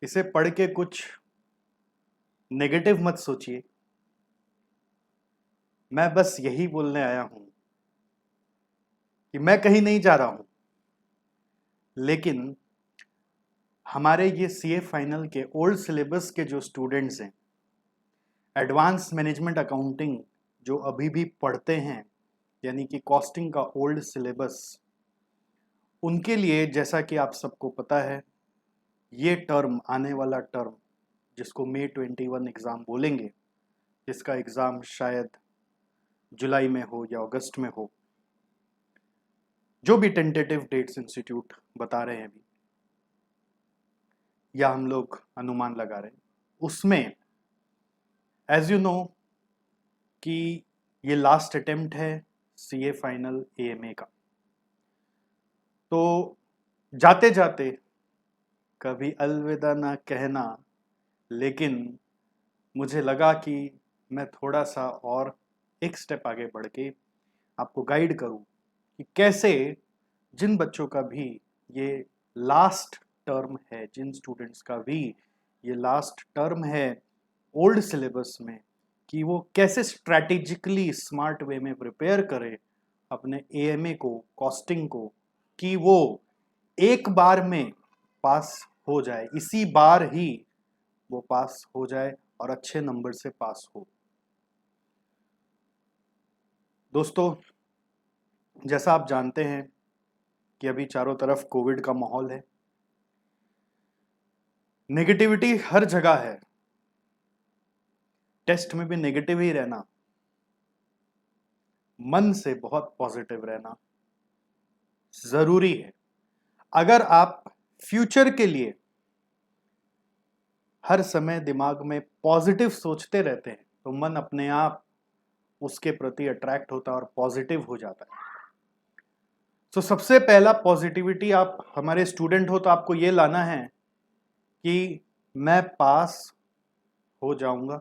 इसे पढ़ के कुछ नेगेटिव मत सोचिए। मैं बस यही बोलने आया हूं कि मैं कहीं नहीं जा रहा हूं, लेकिन हमारे ये सीए फाइनल के ओल्ड सिलेबस के जो स्टूडेंट्स हैं, एडवांस मैनेजमेंट अकाउंटिंग जो अभी भी पढ़ते हैं, यानी कि कॉस्टिंग का ओल्ड सिलेबस, उनके लिए जैसा कि आप सबको पता है, ये टर्म, आने वाला टर्म जिसको मई 21 एग्ज़ाम बोलेंगे, जिसका एग्ज़ाम शायद जुलाई में हो या अगस्त में हो, जो भी टेंटेटिव डेट्स इंस्टीट्यूट बता रहे हैं अभी, या हम लोग अनुमान लगा रहे हैं, उसमें एज यू नो कि ये लास्ट अटेम्प्ट है सीए फाइनल एएमए का। तो जाते जाते कभी अलविदा ना कहना, लेकिन मुझे लगा कि मैं थोड़ा सा और एक स्टेप आगे बढ़ के आपको गाइड करूं कि कैसे जिन बच्चों का भी ये लास्ट टर्म है, जिन स्टूडेंट्स का भी ये लास्ट टर्म है ओल्ड सिलेबस में, कि वो कैसे स्ट्रैटेजिकली स्मार्ट वे में प्रिपेयर करे अपने एएमए को, कॉस्टिंग को, कि वो एक बार में पास हो जाए, इसी बार ही वो पास हो जाए और अच्छे नंबर से पास हो। दोस्तों, जैसा आप जानते हैं कि अभी चारों तरफ कोविड का माहौल है, नेगेटिविटी हर जगह है, टेस्ट में भी नेगेटिव ही रहना, मन से बहुत पॉजिटिव रहना जरूरी है। अगर आप फ्यूचर के लिए हर समय दिमाग में पॉजिटिव सोचते रहते हैं तो मन अपने आप उसके प्रति अट्रैक्ट होता है और पॉजिटिव हो जाता है। तो सबसे पहला पॉजिटिविटी, आप हमारे स्टूडेंट हो तो आपको ये लाना है कि मैं पास हो जाऊंगा,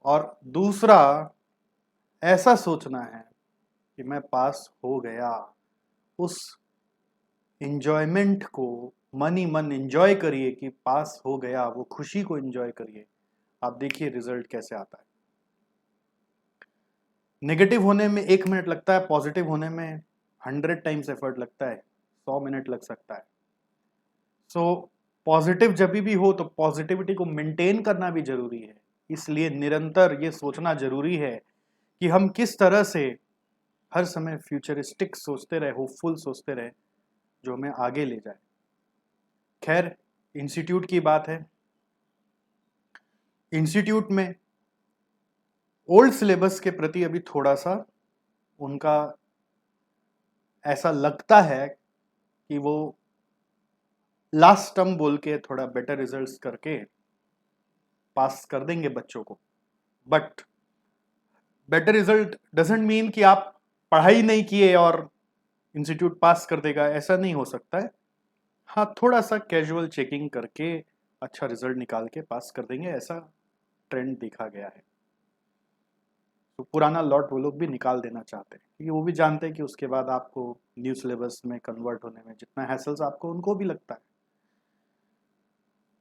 और दूसरा ऐसा सोचना है कि मैं पास हो गया। उस इंजॉयमेंट को मन ही मन इंजॉय करिए कि पास हो गया, वो खुशी को इंजॉय करिए। आप देखिए रिजल्ट कैसे आता है। नेगेटिव होने में 1 मिनट लगता है, पॉजिटिव होने में 100 टाइम्स एफर्ट लगता है, 100 मिनट लग सकता है। सो पॉजिटिव जब भी हो तो पॉजिटिविटी को मेंटेन करना भी जरूरी है। इसलिए निरंतर ये सोचना जरूरी है कि हम किस तरह से हर समय फ्यूचरिस्टिक सोचते रहे, होपफुल सोचते रहे, जो हमें आगे ले जाए। खैर, इंस्टीट्यूट की बात है। इंस्टीट्यूट में ओल्ड सिलेबस के प्रति अभी थोड़ा सा उनका ऐसा लगता है कि वो लास्ट टर्म बोल के थोड़ा बेटर रिजल्ट्स करके पास कर देंगे बच्चों को। But better result doesn't mean कि आप पढ़ाई नहीं किए और इंस्टीट्यूट पास कर देगा, ऐसा नहीं हो सकता है। हाँ, थोड़ा सा कैजुअल चेकिंग करके अच्छा रिजल्ट निकाल के पास कर देंगे, ऐसा ट्रेंड देखा गया है। तो पुराना लॉट वो लोग भी निकाल देना चाहते हैं, क्योंकि वो भी जानते हैं कि उसके बाद आपको न्यू सिलेबस में कन्वर्ट होने में जितना हैसल्स आपको, उनको भी लगता है।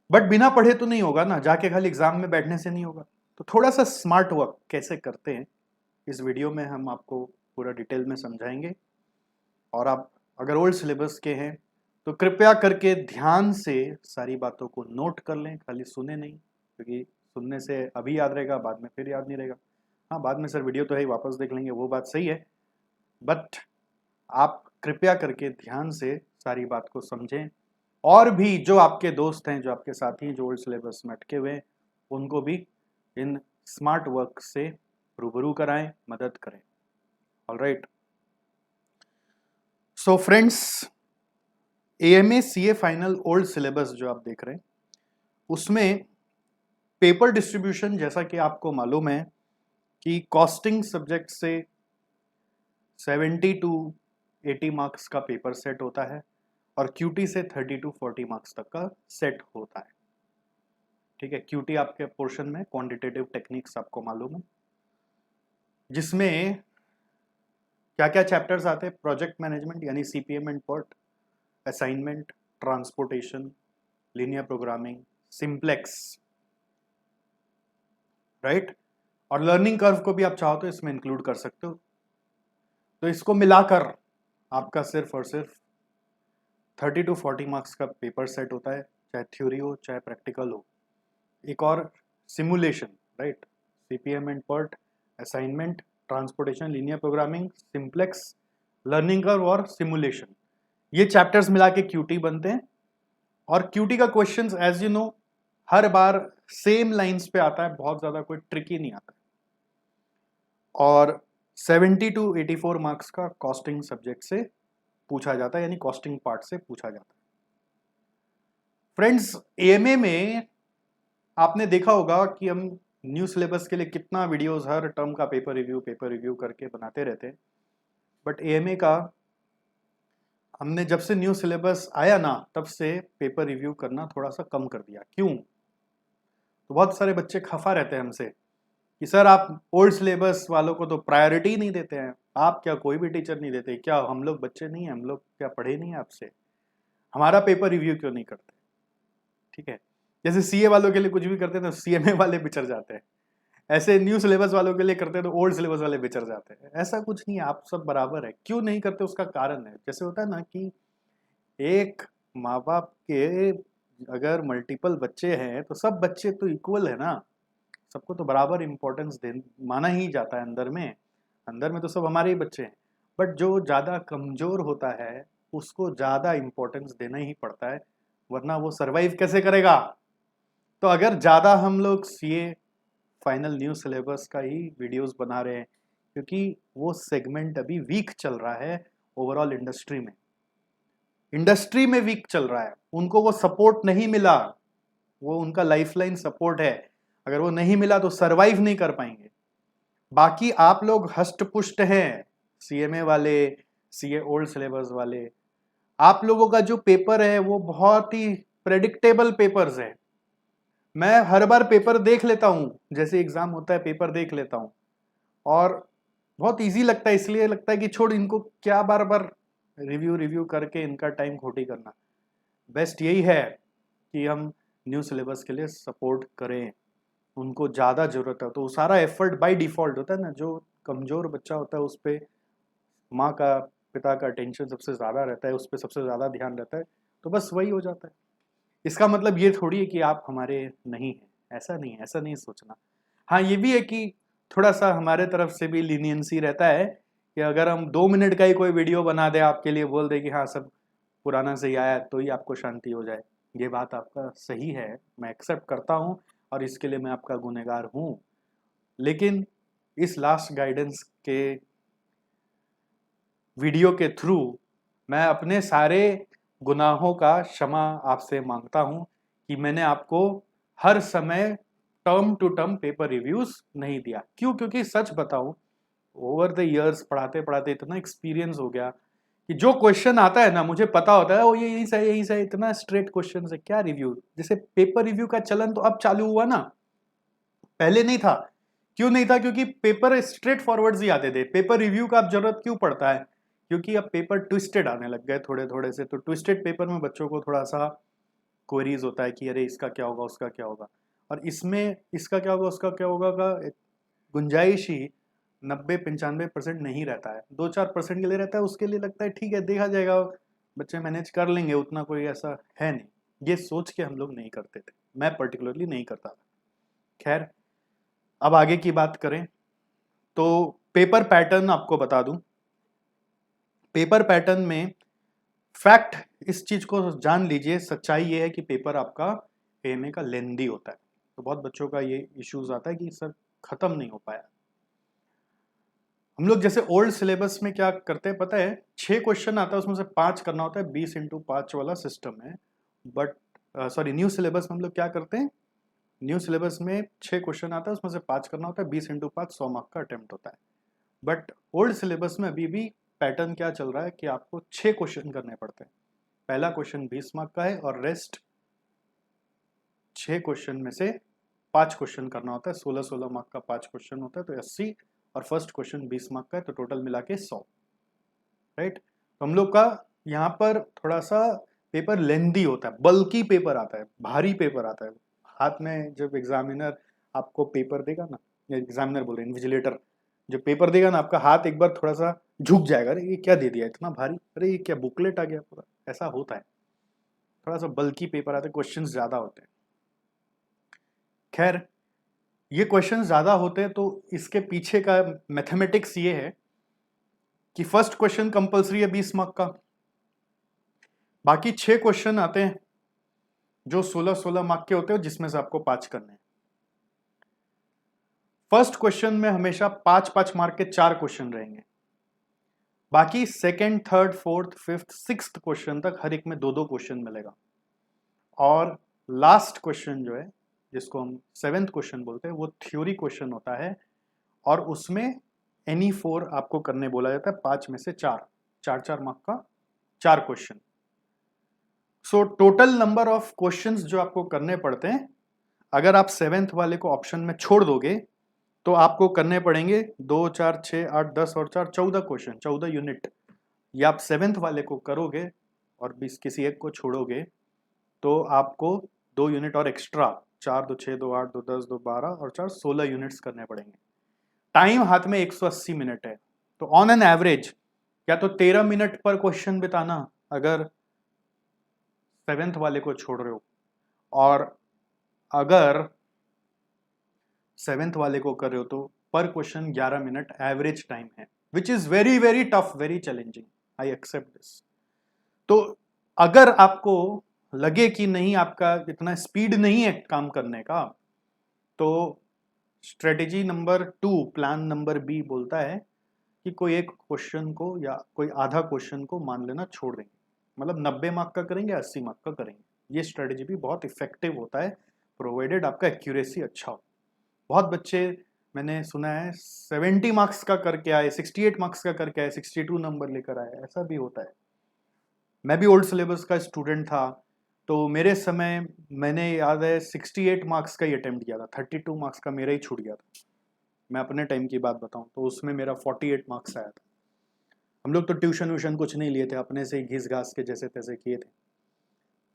बट बिना पढ़े तो नहीं होगा ना, जाके खाली एग्जाम में बैठने से नहीं होगा। तो थोड़ा सा स्मार्ट वर्क कैसे करते हैं, इस वीडियो में हम आपको पूरा डिटेल में समझाएंगे। और आप अगर ओल्ड सिलेबस के हैं तो कृपया करके ध्यान से सारी बातों को नोट कर लें, खाली सुने नहीं, क्योंकि सुनने से अभी याद रहेगा, बाद में फिर याद नहीं रहेगा। हाँ, बाद में सर वीडियो तो है ही, वापस देख लेंगे, वो बात सही है। बट आप कृपया करके ध्यान से सारी बात को समझें, और भी जो आपके दोस्त हैं, जो आपके साथी हैं, जो ओल्ड सिलेबस में अटके हुए हैं, उनको भी इन स्मार्ट वर्क से रूबरू कराएं, मदद करें। Alright. So friends, AMA CA final old syllabus जो आप देख रहे हैं, उसमें पेपर डिस्ट्रीब्यूशन, जैसा कि आपको मालूम है कि कॉस्टिंग सब्जेक्ट से 70 टू 80 मार्क्स का पेपर सेट होता है, और क्यूटी से 30 टू 40 मार्क्स तक का सेट होता है। ठीक है, क्यूटी आपके पोर्शन में क्वांटिटेटिव टेक्निक्स आपको मालूम है, जिसमें क्या क्या चैप्टर्स आते हैं? प्रोजेक्ट मैनेजमेंट यानी CPM and PERT, assignment, transportation, linear programming, simplex, right. और लर्निंग कर्व को भी आप चाहो तो इसमें इंक्लूड कर सकते हो। तो इसको मिलाकर आपका सिर्फ और सिर्फ 30 to 40 मार्क्स का पेपर सेट होता है, चाहे थ्योरी हो चाहे प्रैक्टिकल हो। एक और simulation, right, CPM and PERT, assignment, transportation, linear programming, simplex, learning curve और सिमुलेशन, ये चैप्टर्स मिला के क्यूटी बनते हैं। और क्यूटी का क्वेश्चंस एज यू नो हर बार सेम लाइंस पे आता है, बहुत ज्यादा कोई ट्रिकी नहीं आता। और 70 to 84 मार्क्स का कॉस्टिंग सब्जेक्ट से पूछा जाता है, यानी कॉस्टिंग पार्ट से पूछा जाता है। फ्रेंड्स, एएमए में आपने देखा होगा कि हम न्यू सिलेबस के लिए कितना वीडियोस हर टर्म का पेपर रिव्यू करके बनाते रहते हैं। बट एएमए का हमने जब से न्यू सिलेबस आया ना, तब से पेपर रिव्यू करना थोड़ा सा कम कर दिया। क्यों? तो बहुत सारे बच्चे खफा रहते हैं हमसे कि सर आप ओल्ड सिलेबस वालों को तो प्रायोरिटी नहीं देते हैं, आप क्या कोई भी टीचर नहीं देते क्या? हम लोग बच्चे नहीं हैं, हम लोग क्या पढ़े नहीं है आपसे? हमारा पेपर रिव्यू क्यों नहीं करते? ठीक है, जैसे सीए वालों के लिए कुछ भी करते हैं तो सीएमए वाले बिचर जाते हैं, ऐसे न्यू सिलेबस वालों के लिए करते हैं तो ओल्ड सिलेबस वाले बिचर जाते हैं। ऐसा कुछ नहीं है, आप सब बराबर है। क्यों नहीं करते उसका कारण है, जैसे होता है ना कि एक माँ बाप के अगर मल्टीपल बच्चे हैं तो सब बच्चे तो इक्वल है ना, सबको तो बराबर इंपॉर्टेंस दे माना ही जाता है। अंदर में तो सब हमारे ही बच्चे हैं, बट जो ज़्यादा कमज़ोर होता है उसको ज़्यादा इंपॉर्टेंस देना ही पड़ता है, वरना वो सरवाइव कैसे करेगा? तो अगर ज़्यादा हम लोग सीए फाइनल न्यू सिलेबस का ही वीडियोस बना रहे हैं, क्योंकि वो सेगमेंट अभी वीक चल रहा है ओवरऑल इंडस्ट्री में वीक चल रहा है, उनको वो सपोर्ट नहीं मिला, वो उनका लाइफलाइन सपोर्ट है, अगर वो नहीं मिला तो सरवाइव नहीं कर पाएंगे। बाकी आप लोग हष्ट पुष्ट हैं, सीएमए वाले, सीए ओल्ड सिलेबस वाले, आप लोगों का जो पेपर है वो बहुत ही प्रेडिक्टेबल पेपर्स है। मैं हर बार पेपर देख लेता हूं, जैसे एग्जाम होता है पेपर देख लेता हूं और बहुत इजी लगता है, इसलिए लगता है कि छोड़ इनको क्या बार बार रिव्यू करके इनका टाइम खोटी करना। बेस्ट यही है कि हम न्यू सिलेबस के लिए सपोर्ट करें, उनको ज़्यादा ज़रूरत है तो सारा एफर्ट बाय डिफ़ॉल्ट होता है ना, जो कमज़ोर बच्चा होता है उस पर माँ का पिता का टेंशन सबसे ज़्यादा रहता है, उस पर सबसे ज़्यादा ध्यान रहता है, तो बस वही हो जाता है। इसका मतलब ये थोड़ी है कि आप हमारे नहीं हैं, ऐसा नहीं है, ऐसा नहीं सोचना। हाँ, ये भी है कि थोड़ा सा हमारे तरफ से भी लीनियंसी रहता है कि अगर हम 2 मिनट का ही कोई वीडियो बना दे, आपके लिए बोल दे कि हाँ सब पुराना सही आया, तो ही आपको शांति हो जाए। ये बात आपका सही है, मैं एक्सेप्ट करता हूँ और इसके लिए मैं आपका गुनहगार हूँ। लेकिन इस लास्ट गाइडेंस के वीडियो के थ्रू मैं अपने सारे गुनाहों का क्षमा आपसे मांगता हूं कि मैंने आपको हर समय term to term paper reviews नहीं दिया। क्यों? क्योंकि सच बताऊं, ओवर द इयर्स पढ़ाते पढ़ाते इतना एक्सपीरियंस हो गया कि जो क्वेश्चन आता है ना मुझे पता होता है, वो ये यही सही, इतना स्ट्रेट क्वेश्चन है, क्या रिव्यू? जैसे पेपर रिव्यू का चलन तो अब चालू हुआ ना, पहले नहीं था। क्यों नहीं था? क्योंकि पेपर स्ट्रेट फॉरवर्ड ही आते थे। पेपर रिव्यू का अब जरूरत क्यों पड़ता है? क्योंकि अब पेपर ट्विस्टेड आने लग गए थोड़े थोड़े से, तो ट्विस्टेड पेपर में बच्चों को थोड़ा सा क्वेरीज होता है कि अरे इसका क्या होगा, उसका क्या होगा, और इसमें इसका क्या होगा उसका क्या होगा का गुंजाइश ही 90-95% नहीं रहता है, 2-4% के लिए रहता है। उसके लिए लगता है ठीक है देखा जाएगा, बच्चे मैनेज कर लेंगे, उतना कोई ऐसा है नहीं। ये सोच के हम लोग नहीं करते थे, मैं पर्टिकुलरली नहीं करता था। खैर, अब आगे की बात करें तो पेपर पैटर्न आपको बता दूं। पेपर पैटर्न में फैक्ट, इस चीज को जान लीजिए, सच्चाई ये है कि पेपर आपका एएमए का लेंदी होता है। तो बहुत बच्चों का ये इश्यूज आता है कि सर खत्म नहीं हो पाया। हम लोग जैसे ओल्ड सिलेबस में क्या करते हैं पता है, 6 क्वेश्चन आता है, उसमें से 5 करना होता है, 20x5 वाला सिस्टम है। बट सॉरी, न्यू सिलेबस में हम लोग क्या करते हैं, न्यू सिलेबस में 6 क्वेश्चन आता है, उसमें से 5 करना होता है, 20x5 100 मार्क का अटेम्प्ट होता है। बट ओल्ड सिलेबस में अभी भी पैटर्न क्या चल रहा है कि आपको 6 क्वेश्चन करने पड़ते हैं। पहला क्वेश्चन 20 मार्क का है और रेस्ट 6 क्वेश्चन में से 5 क्वेश्चन करना होता है, 16-16 मार्क का 5 क्वेश्चन होता है, तो 80, और फर्स्ट क्वेश्चन 20 मार्क का है, तो टोटल मिला के 100, राइट। तो हम लोग का यहाँ पर थोड़ा सा पेपर लेंदी होता है, बल्कि पेपर आता है, भारी पेपर आता है हाथ में। जब एग्जामिनर आपको पेपर देगा ना, एग्जामिनर बोल रहे हैं, इन्विजिलेटर जब पेपर देगा ना, आपका हाथ एक बार थोड़ा सा झुक जाएगा, अरे ये क्या दे दिया इतना भारी, अरे ये क्या बुकलेट आ गया पूरा, ऐसा होता है। थोड़ा सा बल्कि पेपर आते हैं, क्वेश्चन ज्यादा होते हैं। खैर, ये क्वेश्चन ज्यादा होते हैं तो इसके पीछे का मैथमेटिक्स ये है कि फर्स्ट क्वेश्चन कंपलसरी है 20 मार्क का, बाकी 6 क्वेश्चन आते हैं जो 16-16 मार्क के होते हैं, जिसमें से आपको 5 करने हैं। फर्स्ट क्वेश्चन में हमेशा 5-5 मार्क के 4 क्वेश्चन रहेंगे, बाकी second, third, fourth, fifth, sixth question तक हर एक में 2-2 क्वेश्चन मिलेगा। और लास्ट क्वेश्चन जो है, जिसको हम 7th क्वेश्चन बोलते हैं, वो थ्योरी क्वेश्चन होता है, और उसमें एनी 4 आपको करने बोला जाता है, 5 में से 4 मार्क का 4 question. So total number of questions जो आपको करने पड़ते हैं, अगर आप 7th वाले को ऑप्शन में छोड़ दोगे तो आपको करने पड़ेंगे 2, 4, 6, 8, 10 और 4 14 क्वेश्चन, 14 यूनिट। या आप 7th वाले को करोगे और किसी एक को छोड़ोगे तो आपको 2 यूनिट और एक्स्ट्रा, 4, 2, 6, 2, 8, 2, 10, 2, 12 और 4 16 यूनिट्स करने पड़ेंगे। टाइम हाथ में 180 मिनट है, तो ऑन एन एवरेज या तो 13 मिनट पर क्वेश्चन बिताना अगर 7th वाले को छोड़ रहे हो, और अगर 7th वाले को कर रहे हो तो पर क्वेश्चन 11 मिनट एवरेज टाइम है, which is very very tough, very challenging, I accept this. तो अगर आपको लगे कि नहीं, आपका इतना स्पीड नहीं है काम करने का, तो strategy number 2, plan number B बोलता है कि कोई एक क्वेश्चन को या कोई आधा क्वेश्चन को मान लेना छोड़ देंगे, मतलब 90 मार्क का करेंगे, 80 मार्क का करेंगे। ये स्ट्रेटेजी भी बहुत इफेक्टिव होता है, प्रोवाइडेड आपका एक्यूरेसी अच्छा हो। बहुत बच्चे मैंने सुना है 70 मार्क्स का करके आए, 68 मार्क्स का करके आए, 62 नंबर लेकर आए, ऐसा भी होता है। मैं भी ओल्ड सिलेबस का स्टूडेंट था, तो मेरे समय मैंने याद है 68 मार्क्स का ही अटेम्प्ट किया था, 32 मार्क्स का मेरा ही छूट गया था। मैं अपने टाइम की बात बताऊं तो उसमें मेरा 48 मार्क्स आया था। हम लोग तो ट्यूशन व्यूशन कुछ नहीं लिए थे, अपने से ही घिस घास के जैसे तैसे किए थे,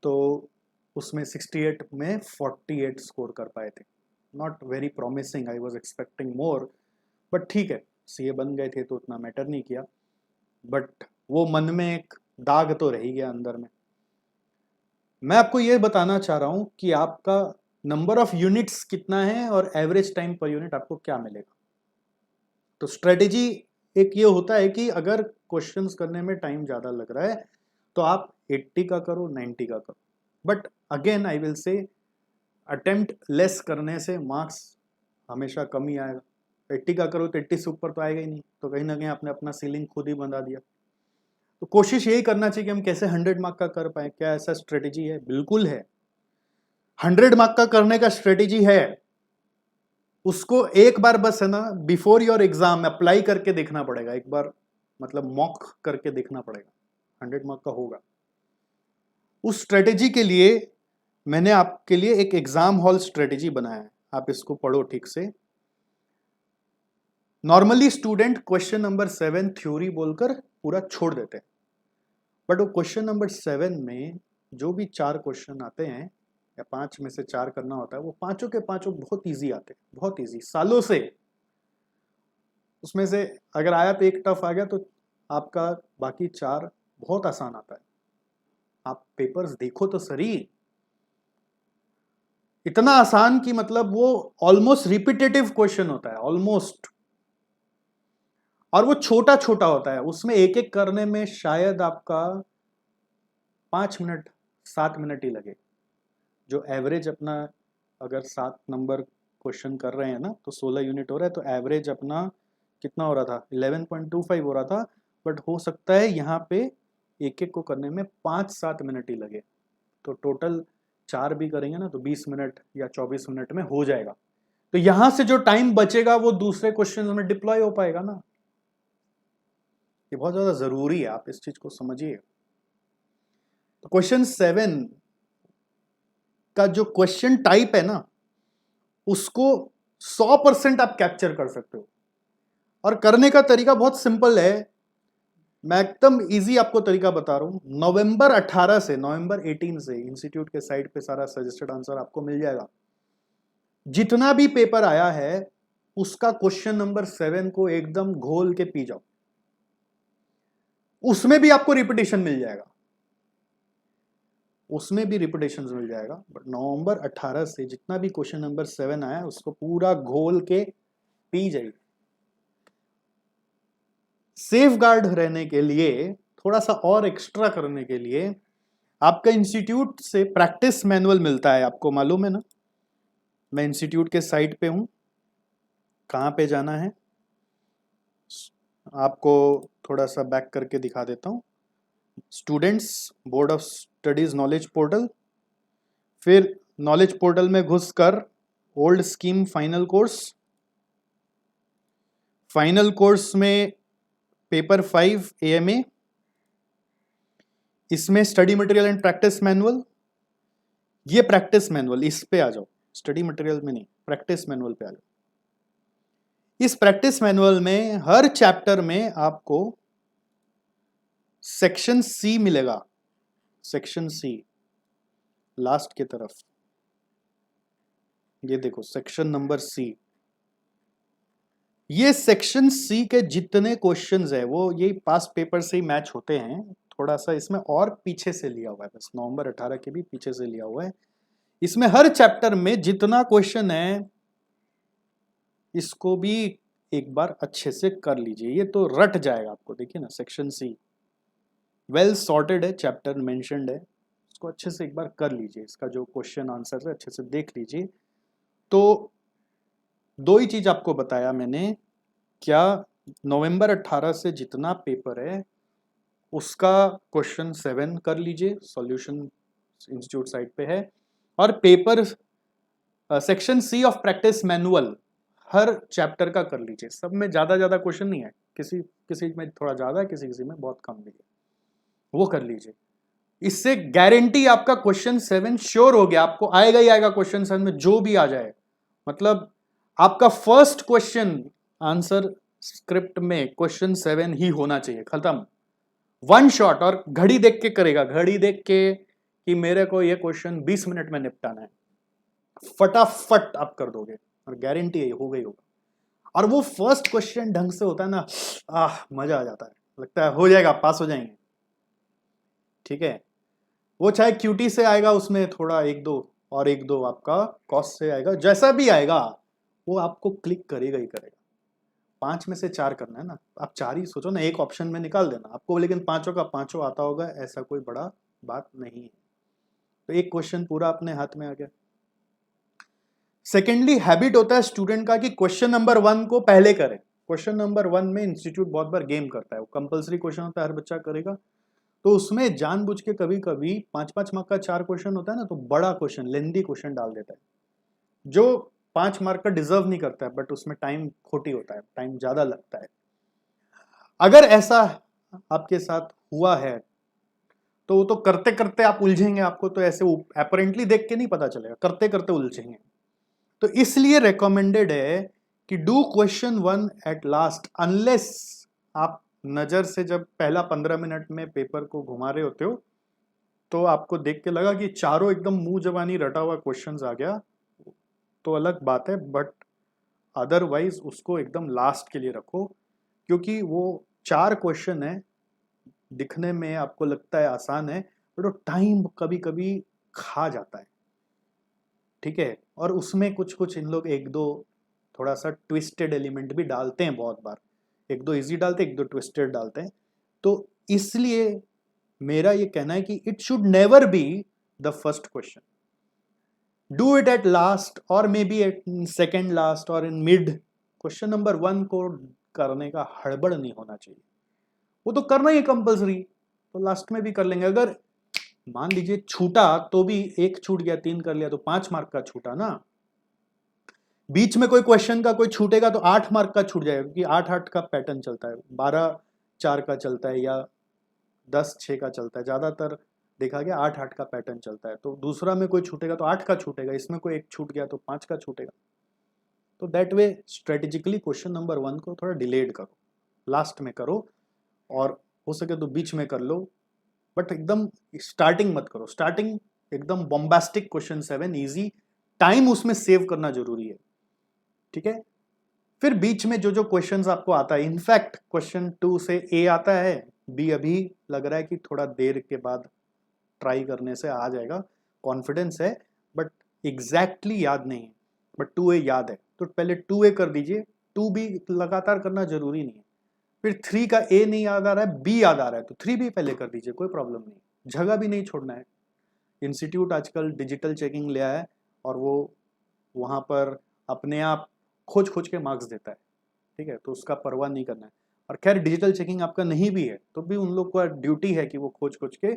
तो उसमें 68 में 48 स्कोर कर पाए थे। Not very promising, I was expecting more, but ठीक है, सीए बन गए थे तो उतना मैटर नहीं किया, बट वो मन में एक दाग तो रह ही गया अंदर में। मैं आपको ये बताना चाह रहा हूं कि आपका नंबर ऑफ यूनिट्स कितना है और एवरेज टाइम पर यूनिट आपको क्या मिलेगा। तो स्ट्रेटेजी एक ये होता है कि अगर क्वेश्चंस करने में टाइम ज्यादा लग रहा है तो आप 80 का करो, 90 का करो, but again I will say attempt less करने से मार्क्स हमेशा कम ही आएगा। 80 का करो तो 80 से ऊपर तो आएगा ही नहीं, तो कहीं ना कहीं आपने अपना सीलिंग खुद ही बंधा दिया। तो कोशिश यही करना चाहिए कि हम कैसे 100 मार्क का कर पाए। क्या ऐसा स्ट्रेटेजी है? बिल्कुल है। 100 मार्क का करने का स्ट्रेटेजी है, उसको एक बार बस है ना बिफोर योर एग्जाम अप्लाई करके देखना पड़ेगा, एक बार मतलब मॉक करके देखना पड़ेगा, 100 मार्क का होगा। उस स्ट्रेटेजी के लिए मैंने आपके लिए एक एग्जाम हॉल स्ट्रेटेजी बनाया है, आप इसको पढ़ो ठीक से। Normally student question number 7 theory बोलकर पूरा छोड़ देते हैं, बट वो क्वेश्चन नंबर 7 में जो भी 4 क्वेश्चन आते हैं या 5 में से 4 करना होता है, वो पांचों के पांचों बहुत इजी आते हैं, बहुत इजी, सालों से। उसमें से अगर आया तो एक टफ आ गया तो आपका बाकी 4 बहुत आसान आता है। आप पेपर्स देखो तो सही, इतना आसान कि मतलब वो ऑलमोस्ट रिपीटेटिव क्वेश्चन होता है, ऑलमोस्ट, और वो छोटा छोटा होता है, उसमें एक एक करने में शायद आपका 5 मिनट 7 मिनट ही लगे। जो एवरेज अपना, अगर 7 नंबर क्वेश्चन कर रहे हैं ना तो 16 यूनिट हो रहा है, तो एवरेज अपना कितना हो रहा था, 11.25 हो रहा था, बट हो सकता है यहाँ पे एक एक को करने में 5-7 मिनट ही लगे। तो टोटल 4 भी करेंगे ना तो 20 मिनट या 24 मिनट में हो जाएगा। तो यहां से जो टाइम बचेगा वो दूसरे क्वेश्चन में डिप्लॉय हो पाएगा ना। ये बहुत ज्यादा जरूरी है, आप इस चीज को समझिए। तो क्वेश्चन 7 का जो क्वेश्चन टाइप है ना, उसको 100% आप कैप्चर कर सकते हो, और करने का तरीका बहुत सिंपल है। मैं एकदम इजी आपको तरीका बता रहा हूं। नवंबर 18 से नवंबर 18 से इंस्टीट्यूट के साइट पे सारा सजेस्टेड आंसर आपको मिल जाएगा। जितना भी पेपर आया है उसका क्वेश्चन नंबर 7 को एकदम घोल के पी जाओ, उसमें भी आपको रिपीटेशन मिल जाएगा, उसमें भी रिपीटेशन मिल जाएगा। बट नवंबर 18 से जितना भी क्वेश्चन नंबर 7 आया उसको पूरा घोल के पी जाइए। सेफ गार्ड रहने के लिए, थोड़ा सा और एक्स्ट्रा करने के लिए, आपका इंस्टीट्यूट से प्रैक्टिस मैनुअल मिलता है, आपको मालूम है ना। मैं इंस्टीट्यूट के साइट पे हूं, कहां पे जाना है आपको थोड़ा सा बैक करके दिखा देता हूं। Students, board of studies knowledge portal, फिर नॉलेज पोर्टल में घुसकर old scheme final course, final course में पेपर 5 AMA, इसमें study material and practice manual. ये प्रैक्टिस मैनुअल, इस पे आ जाओ, स्टडी मटेरियल में नहीं, प्रैक्टिस मैनुअल पे आ जाओ। इस प्रैक्टिस मैनुअल में हर चैप्टर में आपको सेक्शन सी मिलेगा, सेक्शन सी लास्ट की तरफ, ये देखो सेक्शन नंबर सी। ये सेक्शन सी के जितने क्वेश्चंस है वो ये पास्ट पेपर से ही मैच होते हैं, थोड़ा सा इसमें और पीछे से लिया हुआ है, बस नवंबर 18 के भी पीछे से लिया हुआ है। इसमें हर चैप्टर में जितना क्वेश्चन है इसको भी एक बार अच्छे से कर लीजिए, ये तो रट जाएगा आपको। देखिए ना, सेक्शन सी वेल सॉर्टेड है, चैप्टर मेंशन्ड है, इसको अच्छे से एक बार कर लीजिए, इसका जो क्वेश्चन आंसर है अच्छे से देख लीजिए। तो दो ही चीज आपको बताया मैंने, क्या नवंबर 18 से जितना पेपर है उसका क्वेश्चन 7 कर लीजिए, सॉल्यूशन इंस्टीट्यूट साइट पे है। और paper section C of practice manual हर चैप्टर का कर लीजिए, सब में ज्यादा ज्यादा क्वेश्चन नहीं है, किसी किसी में थोड़ा ज्यादा है, किसी किसी में बहुत कम भी है, वो कर लीजिए। इससे गारंटी आपका क्वेश्चन 7 श्योर हो गया, आपको आएगा ही आएगा क्वेश्चन 7 में जो भी आ जाए। मतलब आपका फर्स्ट क्वेश्चन आंसर स्क्रिप्ट में क्वेश्चन 7 ही होना चाहिए, खत्म, वन शॉट। और घड़ी देख के करेगा, घड़ी देख के कि मेरे को ये क्वेश्चन 20 मिनट में निपटाना है, फटाफट आप कर दोगे और गारंटी है हो गई होगा। और वो फर्स्ट क्वेश्चन ढंग से होता है ना, मजा आ जाता है, लगता है हो जाएगा, पास हो जाएंगे। ठीक है, वो चाहे क्यूटी से आएगा, उसमें थोड़ा एक दो आपका कॉस्ट से आएगा, जैसा भी आएगा वो आपको क्लिक करेगा ही करेगा। 5 में से 4 करना है ना, आप 4 ही सोचो ना, एक ऑप्शन में निकाल देना आपको, लेकिन पांचों का पांचों आता होगा, ऐसा कोई बड़ा बात नहीं है। तो एक क्वेश्चन पूरा अपने हाथ में आ गया। सेकेंडली, हैबिट होता है स्टूडेंट का कि क्वेश्चन नंबर 1 को पहले करें। क्वेश्चन नंबर 1 में इंस्टीट्यूट बहुत बार गेम करता है, वो कंपलसरी क्वेश्चन होता है, हर बच्चा करेगा, तो उसमें जानबूझ के कभी कभी 5-5 मार्क का 4 क्वेश्चन होता है ना, तो बड़ा क्वेश्चन, लेंदी क्वेश्चन डाल देता है, जो 5 मार्क का डिजर्व नहीं करता है, बट उसमें टाइम खोटी होता है, टाइम ज्यादा लगता है। अगर ऐसा आपके साथ हुआ है तो वो तो करते करते आप उलझेंगे, आपको तो ऐसे अपरेंटली देख के नहीं पता चलेगा, करते करते उलझेंगे। तो इसलिए रेकमेंडेड है कि do question 1 at last, unless आप नजर से जब पहला 15 मिनट में पेपर को घुमा रहे होते हो तो आपको देख के लगा कि चारों एकदम मुंह जबानी रटा हुआ क्वेश्चंस आ गया, तो अलग बात है, बट अदरवाइज उसको एकदम लास्ट के लिए रखो, क्योंकि वो 4 क्वेश्चन है, दिखने में आपको लगता है आसान है, बट वो टाइम कभी कभी खा जाता है। ठीक है, और उसमें कुछ कुछ इन लोग एक दो थोड़ा सा ट्विस्टेड एलिमेंट भी डालते हैं, बहुत बार एक दो इजी डालते हैं, एक दो ट्विस्टेड डालते हैं। तो इसलिए मेरा ये कहना है कि it should never be the first question, do it at last और maybe at second last और इन मिड। क्वेश्चन नंबर 1 को करने का हड़बड़ नहीं होना चाहिए, वो तो करना ही कंपलसरी, तो लास्ट में भी कर लेंगे। अगर मान लीजिए छूटा तो भी, एक छूट गया 3 कर लिया तो 5 मार्क का छूटा ना, बीच में कोई क्वेश्चन का कोई छूटेगा तो 8 मार्क का छूट जाएगा, क्योंकि 8-8 का पैटर्न चलता है, 12-4 का चलता है या 10-6 का चलता है, ज्यादातर देखा गया 8-8 का पैटर्न चलता है। तो दूसरा में कोई छूटेगा तो 8 का छूटेगा, इसमें कोई एक छूट गया तो 5 का छूटेगा। तो that way strategically question number 1 को थोड़ा डिलेड करो, लास्ट में करो, और हो सके तो बीच में कर लो, बट एकदम स्टार्टिंग मत करो। स्टार्टिंग एकदम बॉम्बास्टिक क्वेश्चन 7 इजी, टाइम उसमें सेव करना जरूरी है, ठीक है। फिर बीच में जो जो क्वेश्चंस आपको आता है, इनफैक्ट क्वेश्चन 2 से ए आता है, बी अभी लग रहा है कि थोड़ा देर के बाद ट्राई करने से आ जाएगा, कॉन्फिडेंस है, बट एग्जैक्टली याद नहीं है, बट 2A याद है तो पहले 2A कर दीजिए। 2B लगातार करना जरूरी नहीं है। फिर 3 का A नहीं याद आ रहा है, B याद आ रहा है तो 3B पहले कर दीजिए, कोई प्रॉब्लम नहीं, जगह भी नहीं छोड़ना है। इंस्टीट्यूट आजकल डिजिटल चेकिंग ले आया है और वो वहाँ पर अपने आप खोज खोज के मार्क्स देता है, ठीक है, तो उसका परवाह नहीं करना है। और खैर डिजिटल चेकिंग आपका नहीं भी है तो भी उन लोग का ड्यूटी है कि वो खोज खोज के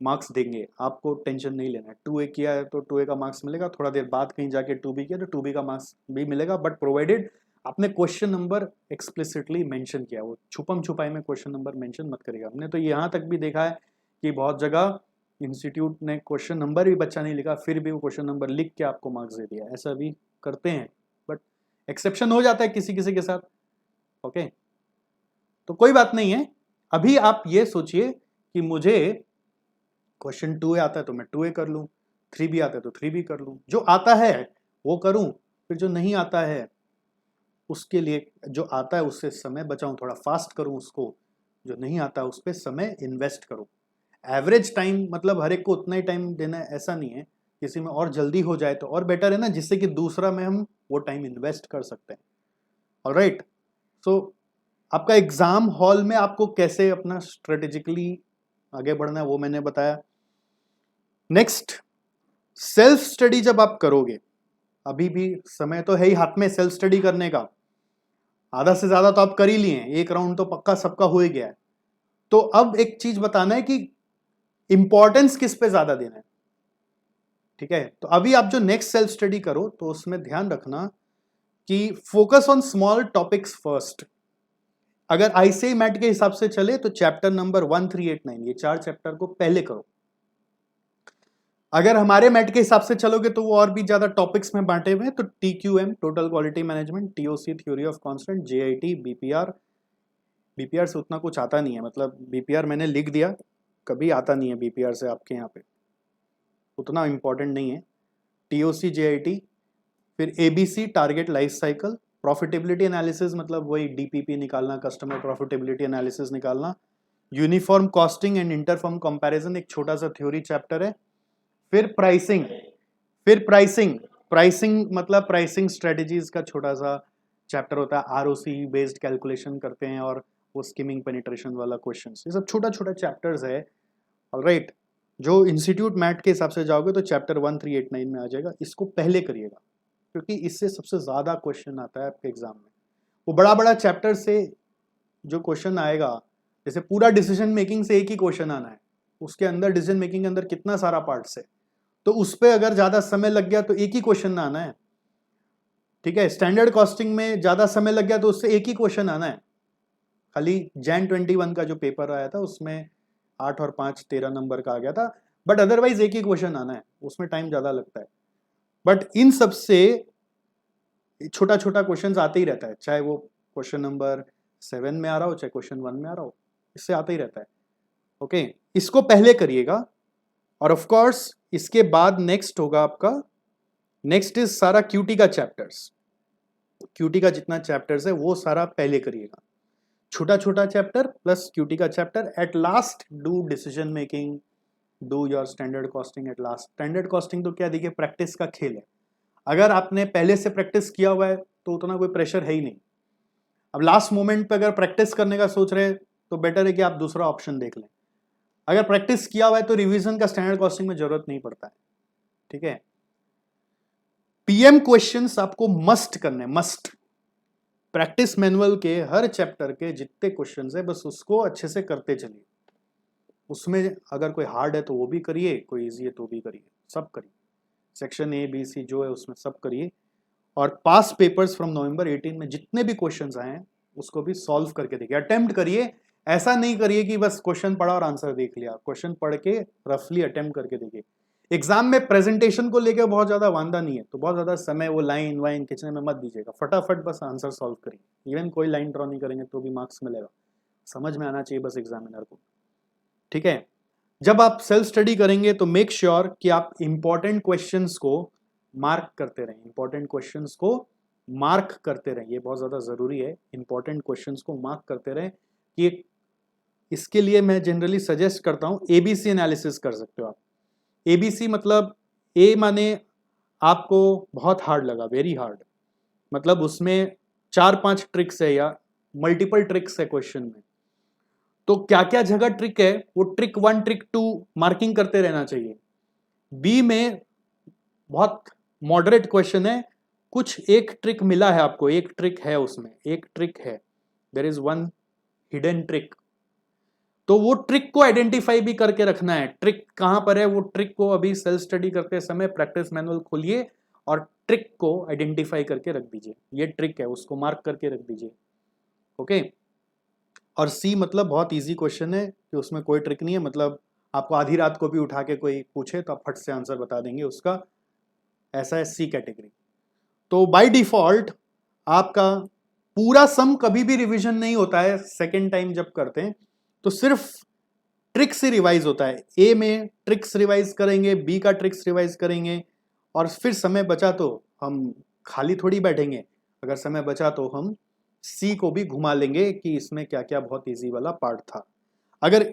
मार्क्स देंगे, आपको टेंशन नहीं लेना है। 2A किया है तो 2A का मार्क्स मिलेगा, थोड़ा देर बाद कहीं जाके 2B किया तो 2B का मार्क्स भी मिलेगा, बट प्रोवाइडेड आपने क्वेश्चन नंबर एक्सप्लिसिटली मेंशन किया, वो छुपम छुपाई में क्वेश्चन नंबर मेंशन मत करिएगा। हमने तो यहाँ तक भी देखा है कि बहुत जगह इंस्टीट्यूट ने क्वेश्चन नंबर भी बच्चा नहीं लिखा, फिर भी वो क्वेश्चन नंबर लिख के आपको मार्क्स दे दिया, ऐसा भी करते हैं, बट एक्सेप्शन हो जाता है किसी किसी के साथ, ओके। तो कोई बात नहीं है। अभी आप ये सोचिए कि मुझे क्वेश्चन 2A आता है तो मैं 2A कर लूँ, 3B आता है तो 3B कर लूँ, जो आता है वो करूँ, फिर जो नहीं आता है उसके लिए, जो आता है उससे समय बचाऊं, थोड़ा फास्ट करूं उसको, जो नहीं आता उस पर समय इन्वेस्ट करूं। एवरेज टाइम मतलब हर एक को उतना ही टाइम देना है ऐसा नहीं है, किसी में और जल्दी हो जाए तो और बेटर है ना, जिससे कि दूसरा में हम वो टाइम इन्वेस्ट कर सकते हैं। ऑलराइट, सो आपका एग्जाम हॉल में आपको कैसे अपना स्ट्रेटेजिकली आगे बढ़ना है वो मैंने बताया। नेक्स्ट, सेल्फ स्टडी जब आप करोगे, अभी भी समय तो है ही हाथ में सेल्फ स्टडी करने का, आधा से ज्यादा तो आप कर ही लिए हैं, एक राउंड तो पक्का सबका हो ही गया है। तो अब एक चीज बताना है कि इंपॉर्टेंस किस पे ज्यादा देना है, ठीक है। तो अभी आप जो नेक्स्ट सेल्फ स्टडी करो तो उसमें ध्यान रखना कि focus on small topics first. अगर आईसीआई मैट के हिसाब से चले तो चैप्टर नंबर 1, 3, 8, 9 ये 4 चैप्टर को पहले करो। अगर हमारे मैट के हिसाब से चलोगे तो वो और भी ज्यादा टॉपिक्स में बांटे हुए हैं, तो TQM total quality management, TOC theory of constant, JIT, BPR से उतना कुछ आता नहीं है, मतलब बीपीआर मैंने लिख दिया, कभी आता नहीं है बीपीआर से आपके यहाँ पे, उतना इंपॉर्टेंट नहीं है। TOC, JIT, फिर ABC target life cycle, profitability analysis मतलब वही DPP निकालना, कस्टमर प्रॉफिटेबिलिटी एनालिसिस निकालना, uniform costing and interform comparison एक छोटा सा थ्योरी चैप्टर है। फिर प्राइसिंग मतलब प्राइसिंग स्ट्रेटेजीज का छोटा सा चैप्टर होता है, ROC बेस्ड कैलकुलेशन करते हैं और वो स्किमिंग पेनिट्रेशन वाला क्वेश्चन, ये सब छोटा छोटा चैप्टर्स है। ऑलराइट, जो इंस्टीट्यूट मैट के हिसाब से जाओगे तो चैप्टर 1, 3, 8, 9 में आ जाएगा, इसको पहले करिएगा क्योंकि इससे सबसे ज्यादा क्वेश्चन आता है आपके एग्जाम में। वो बड़ा बड़ा चैप्टर से जो क्वेश्चन आएगा, जैसे पूरा डिसीजन मेकिंग से एक ही क्वेश्चन आना है, उसके अंदर डिसीजन मेकिंग के अंदर कितना सारा पार्ट्स है, तो उस पर अगर ज्यादा समय लग गया तो एक ही क्वेश्चन ना आना है, ठीक है। स्टैंडर्ड कॉस्टिंग में ज्यादा समय लग गया तो उससे एक ही क्वेश्चन आना है। खाली Jan 21 का जो पेपर आया था उसमें 8 और 5 13 नंबर का आ गया था, बट अदरवाइज एक ही क्वेश्चन आना है, उसमें टाइम ज्यादा लगता है। बट इन सब से छोटा छोटा क्वेश्चन आते ही रहता है, चाहे वो क्वेश्चन नंबर 7 में आ रहा हो चाहे क्वेश्चन 1 में आ रहा हो, इससे आता ही रहता है। ओके, इसको पहले करिएगा। और ऑफ कोर्स इसके बाद नेक्स्ट होगा आपका, नेक्स्ट इज सारा QT का चैप्टर्स, QT का जितना चैप्टर्स है वो सारा पहले करिएगा, छोटा छोटा चैप्टर प्लस QT का chapter. At last do decision making, do your standard costing at last. Standard costing तो क्या, देखिए प्रैक्टिस का खेल है, अगर आपने पहले से प्रैक्टिस किया हुआ है तो उतना कोई प्रेशर है ही नहीं। अब लास्ट मोमेंट पे अगर प्रैक्टिस करने का सोच रहे हैं तो बेटर है कि आप दूसरा ऑप्शन देख लें। अगर प्रैक्टिस किया हुआ है तो रिवीजन का स्टैंडर्ड कॉस्टिंग में जरूरत नहीं पड़ता है, ठीक है। PM क्वेश्चंस आपको मस्ट करने, मस्ट। प्रैक्टिस मैनुअल के हर चैप्टर के जितने क्वेश्चंस है बस उसको अच्छे से करते चलिए, उसमें अगर कोई हार्ड है तो वो भी करिए, कोई इजी है तो भी करिए, सब करिए, सेक्शन A, B, C जो है उसमें सब करिए। और पास पेपर्स फ्रॉम नवंबर 18 में जितने भी क्वेश्चंस आए हैं उसको भी सॉल्व करके देखिए, अटेम्प्ट करिए। ऐसा नहीं करिए कि बस क्वेश्चन पढ़ा और आंसर देख लिया, क्वेश्चन पढ़ के रफली अटेम्प्ट करके देखिए। एग्जाम में प्रेजेंटेशन को लेकर बहुत ज्यादा वांदा नहीं है, तो बहुत ज्यादा समय वो लाइन वाइन खींचने में मत दीजिएगा, फटाफट बस आंसर सॉल्व करिए, इवन कोई लाइन ड्रॉ नहीं करेंगे तो भी मार्क्स मिलेगा। समझ में आना चाहिए बस एग्जामिनर को, ठीक है। जब आप सेल्फ स्टडी करेंगे तो मेक श्योर कि आप इंपॉर्टेंट क्वेश्चंस को मार्क करते रहें, इंपॉर्टेंट क्वेश्चंस को मार्क करते रहें, ये बहुत ज़्यादा ज़रूरी है। इंपॉर्टेंट क्वेश्चंस को मार्क करते रहें कि इसके लिए मैं जनरली सजेस्ट करता हूँ एबीसी एनालिसिस कर सकते हो आप। एबीसी मतलब ए माने आपको बहुत हार्ड लगा, वेरी हार्ड, मतलब उसमें 4-5 ट्रिक्स है या मल्टीपल ट्रिक्स है क्वेश्चन में, तो क्या क्या जगह ट्रिक है वो ट्रिक 1 ट्रिक 2 मार्किंग करते रहना चाहिए। बी में बहुत मॉडरेट क्वेश्चन है, कुछ एक ट्रिक मिला है आपको, एक ट्रिक है उसमें, एक ट्रिक है, there is one hidden trick, तो वो ट्रिक को आइडेंटिफाई भी करके रखना है। ट्रिक कहां पर है वो ट्रिक को अभी सेल्फ स्टडी करते समय प्रैक्टिस मैनुअल खोलिए और ट्रिक को आइडेंटिफाई करके रख दीजिए, ये ट्रिक है उसको मार्क करके रख दीजिए, ओके। और सी मतलब बहुत इजी क्वेश्चन है कि उसमें कोई ट्रिक नहीं है, मतलब आपको आधी रात को भी उठा के कोई पूछे तो आप फट से आंसर बता देंगे उसका, ऐसा है सी कैटेगरी। तो बाय डिफॉल्ट आपका पूरा सम कभी भी रिवीजन नहीं होता है, सेकेंड टाइम जब करते हैं तो सिर्फ ट्रिक्स ही रिवाइज होता है। ए में ट्रिक्स रिवाइज करेंगे, बी का ट्रिक्स रिवाइज करेंगे, और फिर समय बचा तो हम खाली थोड़ी बैठेंगे, अगर समय बचा तो हम सी को भी घुमा लेंगे कि इसमें क्या क्या बहुत इजी वाला पार्ट था। अगर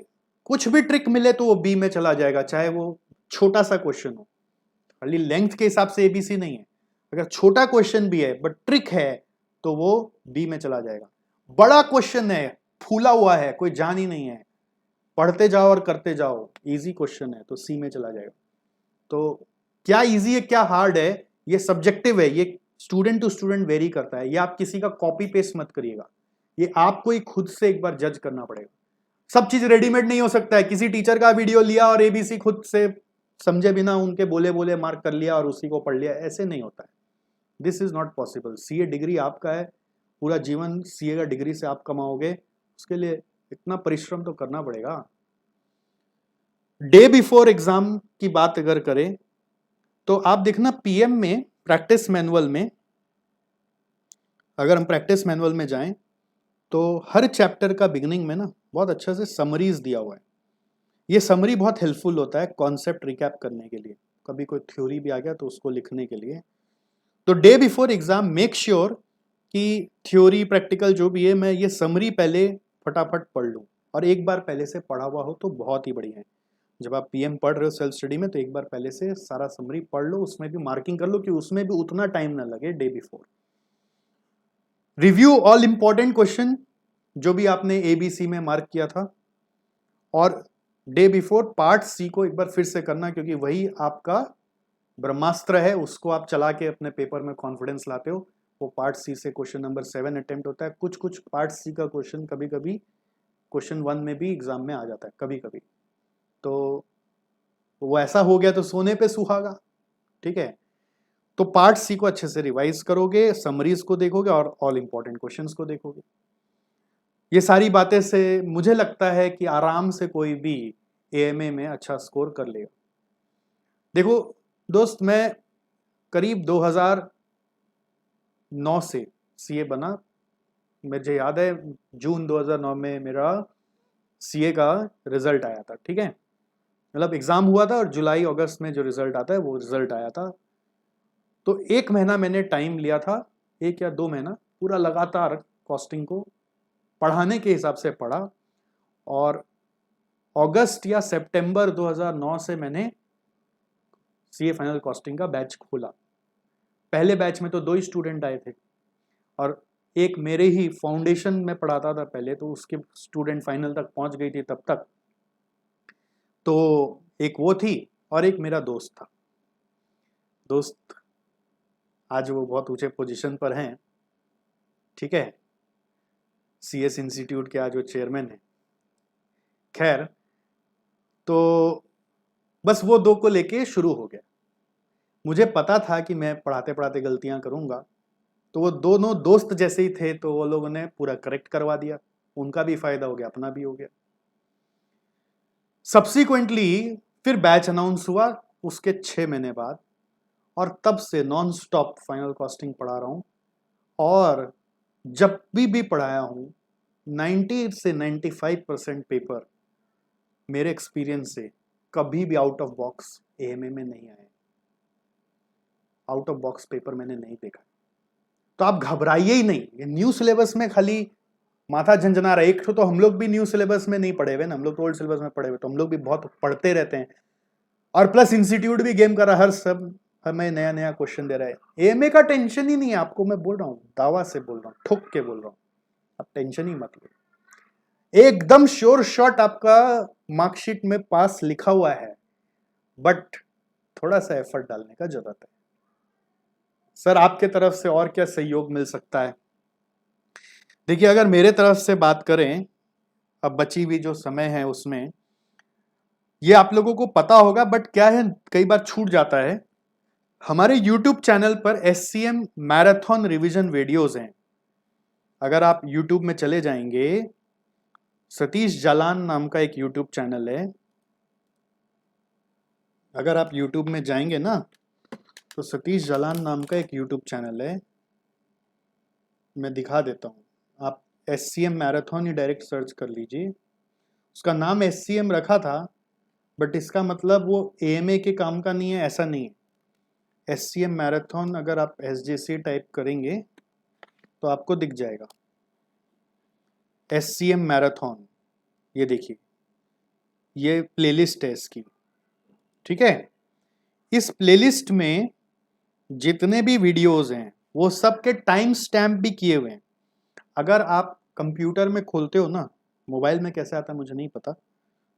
कुछ भी ट्रिक मिले तो वो बी में चला जाएगा, चाहे वो छोटा सा क्वेश्चन हो, खाली लेंथ के हिसाब से एबीसी नहीं है, अगर छोटा क्वेश्चन भी है बट ट्रिक है तो वो बी में चला जाएगा। बड़ा क्वेश्चन है, फूला हुआ है, कोई जान ही नहीं है, पढ़ते जाओ और करते जाओ, इजी क्वेश्चन है तो सी में चला जाएगा। तो क्या इजी है क्या हार्ड है ये सब्जेक्टिव है, ये स्टूडेंट टू स्टूडेंट वेरी करता है, ये आप किसी का कॉपी पेस्ट मत करिएगा, ये आपको ही खुद से एक बार जज करना पड़ेगा। सब चीज रेडीमेड नहीं हो सकता है, किसी टीचर का वीडियो लिया और एबीसी खुद से समझे बिना उनके बोले बोले मार्क कर लिया और उसी को पढ़ लिया, ऐसे नहीं होता है, this is not possible. CA degree आपका है, पूरा जीवन सीए का डिग्री से आप कमाओगे, उसके लिए इतना परिश्रम तो करना पड़ेगा। डे बिफोर एग्जाम की बात अगर करें तो आप देखना पीएम में प्रैक्टिस मैनुअल में, अगर हम प्रैक्टिस मैनुअल में जाएं तो हर चैप्टर का बिगिनिंग में ना बहुत अच्छा से समरीज दिया हुआ है। ये समरी बहुत हेल्पफुल होता है कॉन्सेप्ट रिकैप करने के लिए, कभी कोई थ्योरी भी आ गया तो उसको लिखने के लिए। तो day before exam make sure कि थ्योरी प्रैक्टिकल जो भी है मैं ये समरी पहले फटाफट पढ़ लूँ, और एक बार पहले से पढ़ा हुआ हो तो बहुत ही बढ़िया है। जब आप पीएम पढ़ रहे हो सेल्फ स्टडी में तो एक बार पहले से सारा समरी पढ़ लो, उसमें भी मार्किंग कर लो कि उसमें भी उतना टाइम ना लगे day before. Review all important question जो भी आपने एबीसी में मार्क किया था, और डे बिफोर पार्ट सी को एक बार फिर से करना, क्योंकि वही आपका ब्रह्मास्त्र है, उसको आप चला के अपने पेपर में कॉन्फिडेंस लाते हो। वो पार्ट सी से क्वेश्चन नंबर 7 अटेम्प्ट होता है, कुछ कुछ पार्ट सी का क्वेश्चन कभी कभी क्वेश्चन 1 में भी एग्जाम में आ जाता है कभी कभी, तो वो ऐसा हो गया तो सोने पे सुहागा, ठीक है। तो पार्ट सी को अच्छे से रिवाइज करोगे, समरीज को देखोगे और ऑल इंपॉर्टेंट क्वेश्चंस को देखोगे। ये सारी बातें से मुझे लगता है कि आराम से कोई भी एएमए में अच्छा स्कोर कर लेगा। देखो दोस्त, मैं करीब 2009 से सीए बना, मुझे याद है जून 2009 में मेरा सीए का रिजल्ट आया था, ठीक है, मतलब एग्जाम हुआ था और जुलाई अगस्त में जो रिजल्ट आता है वो रिजल्ट आया था। तो 1 महीना मैंने टाइम लिया था, 1 या 2 महीना पूरा लगातार कॉस्टिंग को पढ़ाने के हिसाब से पढ़ा, और अगस्त या सितंबर 2009 से मैंने सीए फाइनल कॉस्टिंग का बैच खोला। पहले बैच में तो 2 ही स्टूडेंट आए थे, और एक मेरे ही फाउंडेशन में पढ़ाता था पहले, तो उसके स्टूडेंट फाइनल तक पहुंच गई थी तब तक, तो एक वो थी और एक मेरा दोस्त था। दोस्त आज वो बहुत ऊंचे पोजीशन पर हैं, ठीक है, सीएस इंस्टीट्यूट के आज वो चेयरमैन हैं। खैर, तो बस वो 2 को लेके शुरू हो गया। मुझे पता था कि मैं पढ़ाते पढ़ाते गलतियां करूंगा, तो वो दोनों दोस्त जैसे ही थे तो वो लोगों ने पूरा करेक्ट करवा दिया, उनका भी फायदा हो गया, अपना भी हो गया। सब्सिक्वेंटली फिर बैच अनाउंस हुआ उसके 6 महीने बाद, और तब से नॉन स्टॉप फाइनल कॉस्टिंग पढ़ा रहा हूं, और जब भी पढ़ाया हूं 90 से 95% पेपर मेरे एक्सपीरियंस से कभी भी आउट ऑफ बॉक्स एएमए में नहीं आए। आउट ऑफ बॉक्स पेपर मैंने नहीं देखा। तो आप घबराइए ही नहीं। ये न्यू सिलेबस में खाली माथा झंझना रहा है। एक तो हम लोग भी न्यू सिलेबस में नहीं पढ़े हुए ना, हम लोग तो ओल्ड सिलेबस में पढ़े हुए, तो हम लोग भी बहुत पढ़ते रहते हैं। और प्लस इंस्टीट्यूट भी गेम कर रहा है, हमें नया नया क्वेश्चन दे रहा है। एएमए का टेंशन ही नहीं है आपको, मैं बोल रहा हूँ, दावा से बोल रहा हूँ, ठोक के बोल रहा हूँ, आप टेंशन ही मत लो। एकदम श्योर शॉट आपका मार्कशीट में पास लिखा हुआ है, बट थोड़ा सा एफर्ट डालने का जरूरत है। सर आपके तरफ से और क्या सहयोग मिल सकता है? देखिए, अगर मेरे तरफ से बात करें, अब बची हुई जो समय है उसमें, ये आप लोगों को पता होगा बट क्या है, कई बार छूट जाता है। हमारे YouTube चैनल पर SCM मैराथन रिवीजन वीडियोस हैं। अगर आप YouTube में चले जाएंगे, सतीश जालान नाम का एक YouTube चैनल है। अगर आप YouTube में जाएंगे ना, तो सतीश जालान नाम का एक YouTube चैनल है, मैं दिखा देता हूँ। आप SCM मैराथन ही डायरेक्ट सर्च कर लीजिए। उसका नाम SCM रखा था, बट इसका मतलब वो AMA के काम का नहीं है, ऐसा नहीं है। SCM मैराथन अगर आप SJC टाइप करेंगे तो आपको दिख जाएगा SCM मैराथन। ये देखिए, ये प्लेलिस्ट है इसकी, ठीक है। इस प्लेलिस्ट में जितने भी वीडियोस हैं वो सब के टाइम स्टैम्प भी किए हुए हैं। अगर आप कंप्यूटर में खोलते हो ना, मोबाइल में कैसे आता है मुझे नहीं पता,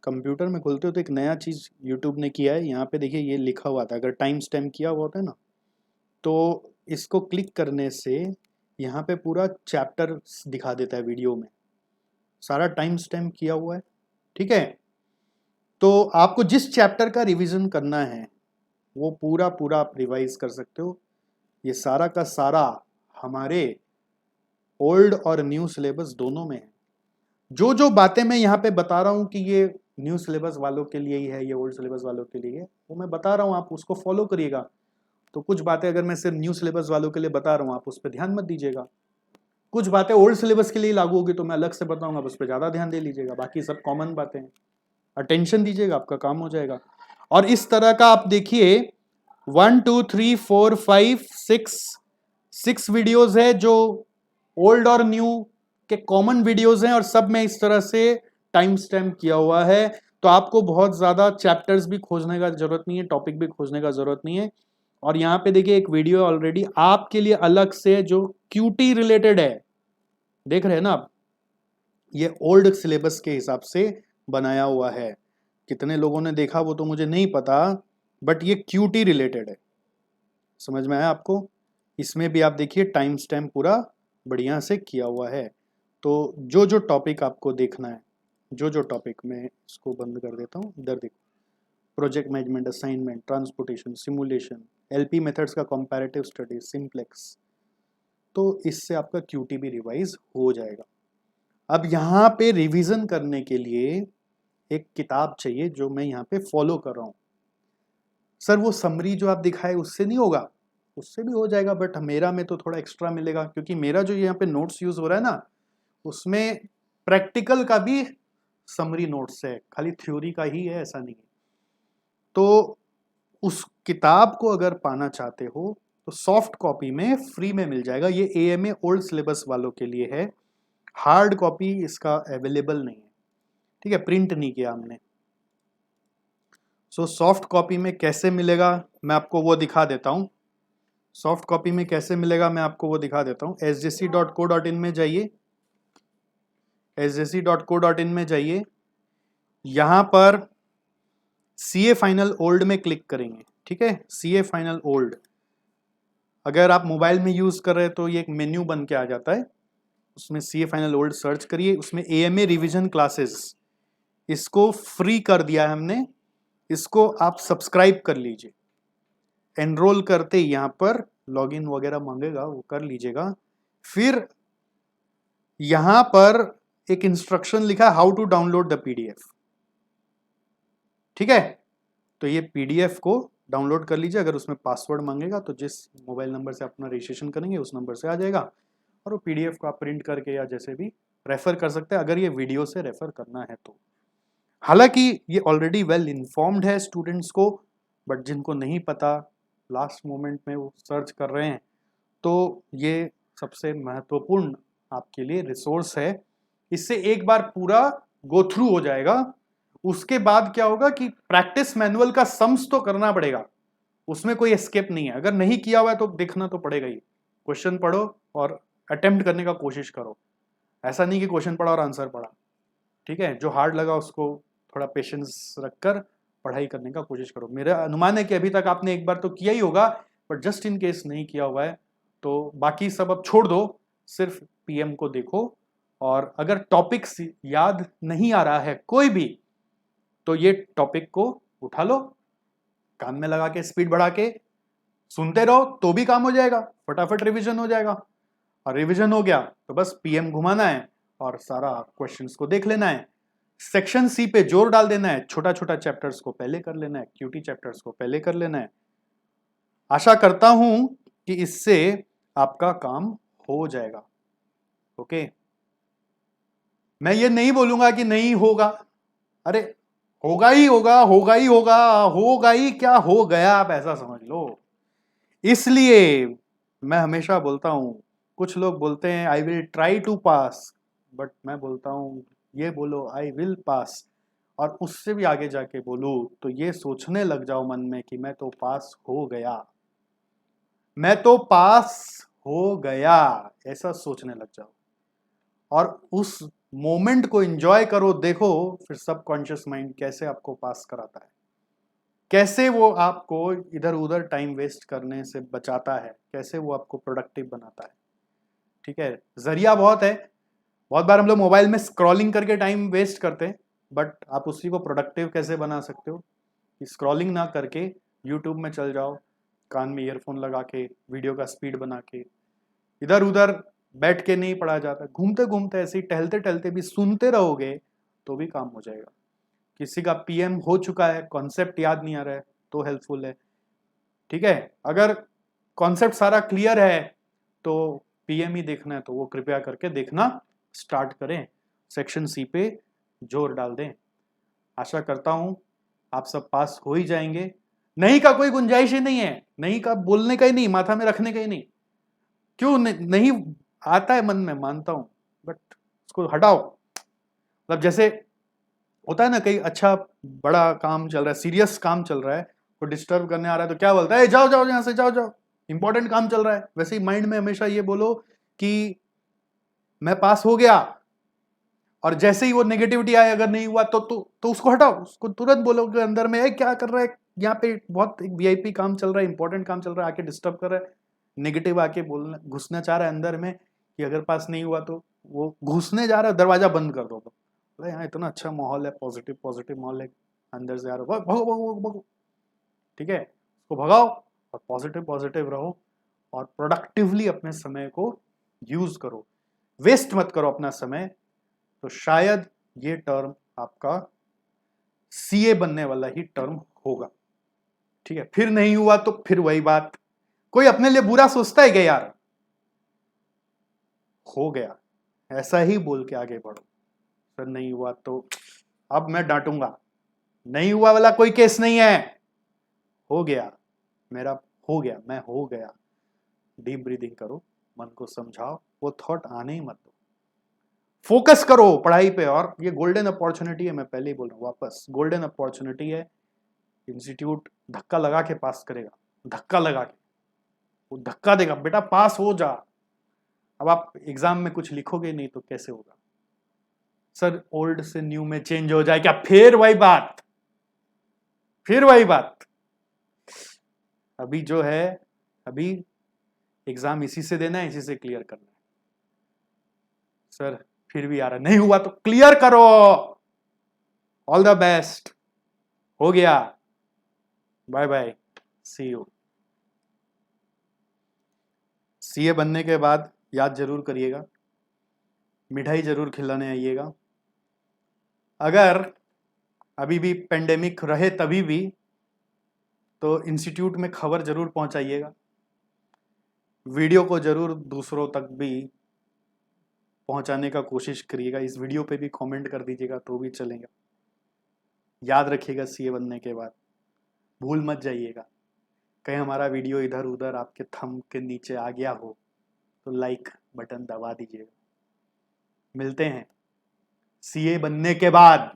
कंप्यूटर में खोलते हो तो एक नया चीज़ यूट्यूब ने किया है। यहाँ पे देखिए, ये लिखा हुआ था, अगर टाइम स्टैम्प किया हुआ होता है ना, तो इसको क्लिक करने से यहाँ पे पूरा चैप्टर दिखा देता है वीडियो में, सारा टाइम स्टैम्प किया हुआ है, ठीक है। तो आपको जिस चैप्टर का रिवीजन करना है वो पूरा पूरा आप रिवाइज कर सकते हो। ये सारा का सारा हमारे ओल्ड और न्यू सिलेबस दोनों में है। जो जो बातें मैं यहाँ पे बता रहा हूँ कि ये न्यू सिलेबस वालों के लिए ही है, ये ओल्ड सिलेबस वालों के लिए है, वो मैं बता रहा हूँ, आप उसको फॉलो करिएगा। तो कुछ बातें अगर मैं सिर्फ न्यू सिलेबस वालों के लिए बता रहा हूँ, आप उस पर ध्यान मत दीजिएगा। कुछ बातें ओल्ड सिलेबस के लिए लागू होगी तो मैं अलग से बताऊंगा, उस पर ज़्यादा ध्यान दे लीजिएगा। बाकी सब कॉमन बातें हैं, अटेंशन दीजिएगा, आपका काम हो जाएगा। और इस तरह का आप देखिए 1 2 3 4 5 6 वीडियोज है जो ओल्ड और न्यू के कॉमन वीडियोज हैं, और सब में इस तरह से टाइम स्टैम्प किया हुआ है। तो आपको बहुत ज्यादा चैप्टर्स भी खोजने का जरूरत नहीं है, टॉपिक भी खोजने का जरूरत नहीं है। और यहाँ पे देखिए एक वीडियो ऑलरेडी आपके लिए अलग से जो QT रिलेटेड है, देख रहे हैं ना आप, ये ओल्ड सिलेबस के हिसाब से बनाया हुआ है। कितने लोगों ने देखा वो तो मुझे नहीं पता, बट ये QT रिलेटेड है। समझ में आया आपको? इसमें भी आप देखिए टाइम स्टैम्प पूरा बढ़िया से किया हुआ है। तो जो जो टॉपिक आपको देखना है, जो जो टॉपिक, मैं इसको बंद कर देता हूँ, इधर देखो, project management, assignment, transportation, simulation, LP methods का कंपैरेटिव स्टडी, सिंप्लेक्स, तो इससे आपका QT भी रिवाइज हो जाएगा। अब यहाँ पे रिवीजन करने के लिए एक किताब चाहिए जो मैं यहाँ पे फॉलो कर रहा हूँ। सर वो समरी जो आप दिखाए उससे नहीं होगा? उससे भी हो जाएगा, बट मेरा में तो थोड़ा एक्स्ट्रा मिलेगा, क्योंकि मेरा जो यहाँ पे नोट्स यूज हो रहा है ना, उसमें प्रैक्टिकल का भी समरी नोट्स है, खाली थ्योरी का ही है, ऐसा नहीं है। तो उस किताब को अगर पाना चाहते हो तो सॉफ्ट कॉपी में फ्री में मिल जाएगा। ये AMA ओल्ड सिलेबस वालों के लिए है, हार्ड कॉपी इसका अवेलेबल नहीं है, ठीक है, प्रिंट नहीं किया हमने। सो सॉफ्ट कॉपी में कैसे मिलेगा मैं आपको वो दिखा देता हूँ। सॉफ्ट कॉपी में कैसे मिलेगा मैं आपको वो दिखा देता हूँ। sjc.co.in में जाइए, sjc.co.in में जाइए, यहाँ पर CA फाइनल ओल्ड में क्लिक करेंगे, ठीक है, CA फाइनल ओल्ड। अगर आप मोबाइल में यूज कर रहे हैं तो ये एक मेन्यू बन के आ जाता है, उसमें CA फाइनल ओल्ड सर्च करिए, उसमें AMA रिवीजन क्लासेस, इसको फ्री कर दिया है हमने, इसको आप सब्सक्राइब कर लीजिए। एनरोल करते ही यहाँ पर लॉगिन वगैरह मांगेगा, वो कर लीजिएगा। फिर यहाँ पर एक इंस्ट्रक्शन लिखा है, how to download the PDF, ठीक है। तो ये PDF को डाउनलोड कर लीजिए। अगर उसमें पासवर्ड मांगेगा तो जिस मोबाइल नंबर से अपना रजिस्ट्रेशन करेंगे उस नंबर से आ जाएगा, और वो PDF को आप प्रिंट करके या जैसे भी रेफर कर सकते हैं अगर ये वीडियो से रेफर करना है तो। हालांकि ये ऑलरेडी वेल इन्फॉर्म्ड है स्टूडेंट्स को, बट जिनको नहीं पता लास्ट मोमेंट में वो सर्च कर रहे हैं, तो ये सबसे महत्वपूर्ण आपके लिए रिसोर्स है। इससे एक बार पूरा गो थ्रू हो जाएगा, उसके बाद क्या होगा कि प्रैक्टिस मैनुअल का सम्स तो करना पड़ेगा, उसमें कोई एस्केप नहीं है। अगर नहीं किया हुआ है तो देखना तो पड़ेगा ही। क्वेश्चन पढ़ो और अटेम्प्ट करने का कोशिश करो, ऐसा नहीं कि क्वेश्चन पढ़ा और आंसर पढ़ा। ठीक है, जो हार्ड लगा उसको थोड़ा पेशेंस रखकर पढ़ाई करने का कोशिश करो। मेरा अनुमान है कि अभी तक आपने एक बार तो किया ही होगा, बट जस्ट इन केस नहीं किया हुआ है तो बाकी सब अब छोड़ दो, सिर्फ पीएम को देखो। और अगर टॉपिक्स याद नहीं आ रहा है कोई भी, तो ये टॉपिक को उठा लो, कान में लगा के स्पीड बढ़ा के सुनते रहो तो भी काम हो जाएगा, फटाफट रिवीजन हो जाएगा। और रिवीजन हो गया तो बस पीएम घुमाना है और सारा क्वेश्चंस को देख लेना है। सेक्शन सी पे जोर डाल देना है, छोटा छोटा चैप्टर्स को पहले कर लेना है, क्यूटी चैप्टर्स को पहले कर लेना है। आशा करता हूं कि इससे आपका काम हो जाएगा। ओके, मैं ये नहीं बोलूंगा कि नहीं होगा, अरे होगा ही होगा, होगा ही होगा, होगा ही क्या हो गया, आप ऐसा समझ लो। इसलिए मैं हमेशा बोलता हूं, कुछ लोग बोलते हैं I will try to pass, but मैं बोलता हूं ये बोलो आई विल पास, और उससे भी आगे जाके बोलूं तो ये सोचने लग जाओ मन में कि मैं तो पास हो गया, मैं तो पास हो गया, ऐसा सोचने लग जाओ और उस मोमेंट को एंजॉय करो। देखो फिर सबकॉन्शियस माइंड कैसे आपको पास कराता है, कैसे वो आपको इधर उधर टाइम वेस्ट करने से बचाता है, कैसे वो आपको प्रोडक्टिव बनाता है। ठीक है, जरिया बहुत है, बहुत बार हम लोग मोबाइल में स्क्रॉलिंग करके टाइम वेस्ट करते हैं, बट आप उसी को प्रोडक्टिव कैसे बना सकते हो, स्क्रॉलिंग ना करके यूट्यूब में चल जाओ, कान में ईयरफोन लगा के वीडियो का स्पीड बना के, इधर उधर बैठ के नहीं पढ़ा जाता, घूमते घूमते ऐसे ही टहलते टहलते भी सुनते रहोगे तो भी काम हो जाएगा। किसी का पीएम हो चुका है, कॉन्सेप्ट याद नहीं आ रहा है तो हेल्पफुल है। ठीक है, अगर कॉन्सेप्ट सारा क्लियर है तो पीएम ही देखना है तो वो कृपया करके देखना स्टार्ट करें, सेक्शन सी पे जोर डाल दें। आशा करता हूं आप सब पास हो ही जाएंगे। नहीं का कोई गुंजाइश ही नहीं है, नहीं का बोलने का ही नहीं, माथा में रखने का ही नहीं। क्यों नहीं आता है मन में, मानता हूं, बट उसको हटाओ। मतलब जैसे होता है ना, कहीं अच्छा बड़ा काम चल रहा है, सीरियस काम चल रहा है, तो डिस्टर्ब करने आ रहा है तो क्या बोलता है, जाओ जाओ यहां से, जाओ जाओ, इंपॉर्टेंट काम चल रहा है। वैसे ही माइंड में हमेशा ये बोलो कि मैं पास हो गया, और जैसे ही वो नेगेटिविटी आए अगर नहीं हुआ तो उसको हटाओ, उसको तुरंत बोलो कि अंदर में क्या कर रहा है, यहाँ पे बहुत एक वीआईपी काम चल रहा है, इंपॉर्टेंट काम चल रहा है, आके डिस्टर्ब कर रहा है, नेगेटिव आके बोलना घुसना चाह रहा है अंदर में कि अगर पास नहीं हुआ तो वो घुसने जा रहा है, दरवाजा बंद कर दो। अरे यहाँ इतना अच्छा माहौल है, पॉजिटिव पॉजिटिव माहौल है, अंदर से आ रहा है, भगो भगो भगो। ठीक है, उसको भगाओ और पॉजिटिव पॉजिटिव रहो और प्रोडक्टिवली अपने समय को यूज करो, वेस्ट मत करो अपना समय। तो शायद ये टर्म आपका सीए बनने वाला ही टर्म होगा। ठीक है, फिर नहीं हुआ तो फिर वही बात, कोई अपने लिए बुरा सोचता है क्या यार, हो गया ऐसा ही बोल के आगे बढ़ो। सर नहीं हुआ तो अब मैं डांटूंगा, नहीं हुआ वाला कोई केस नहीं है, हो गया मेरा, हो गया, मैं हो गया। डीप ब्रीदिंग करो, मन को समझाओ, वो थॉट आने ही मत दो, फोकस करो पढ़ाई पे। और ये गोल्डन अपॉर्चुनिटी है, मैं पहले ही बोल रहा हूं वापस, गोल्डन अपॉर्चुनिटी है। इंस्टीट्यूट धक्का लगा के पास करेगा, धक्का लगा के वो धक्का देगा, बेटा पास हो जा। अब आप एग्जाम में कुछ लिखोगे नहीं तो कैसे होगा। सर ओल्ड से न्यू में चेंज हो जाए क्या, फिर वही बात, फिर वही बात। अभी जो है, अभी एग्जाम इसी से देना है, इसी से क्लियर करना है। सर फिर भी आ रहा नहीं हुआ तो क्लियर करो, ऑल द बेस्ट, हो गया, bye bye, see you. CA बनने के बाद याद जरूर करिएगा, मिठाई जरूर खिलाने आइएगा। अगर अभी भी पेंडेमिक रहे तभी भी तो इंस्टीट्यूट में खबर जरूर पहुंचाइएगा, वीडियो को जरूर दूसरों तक भी पहुंचाने का कोशिश करिएगा। इस वीडियो पे भी कमेंट कर दीजिएगा तो भी चलेगा। याद रखिएगा सीए बनने के बाद, भूल मत जाइएगा। कहीं हमारा वीडियो इधर उधर आपके थंब के नीचे आ गया हो तो लाइक बटन दबा दीजिएगा। मिलते हैं सीए बनने के बाद।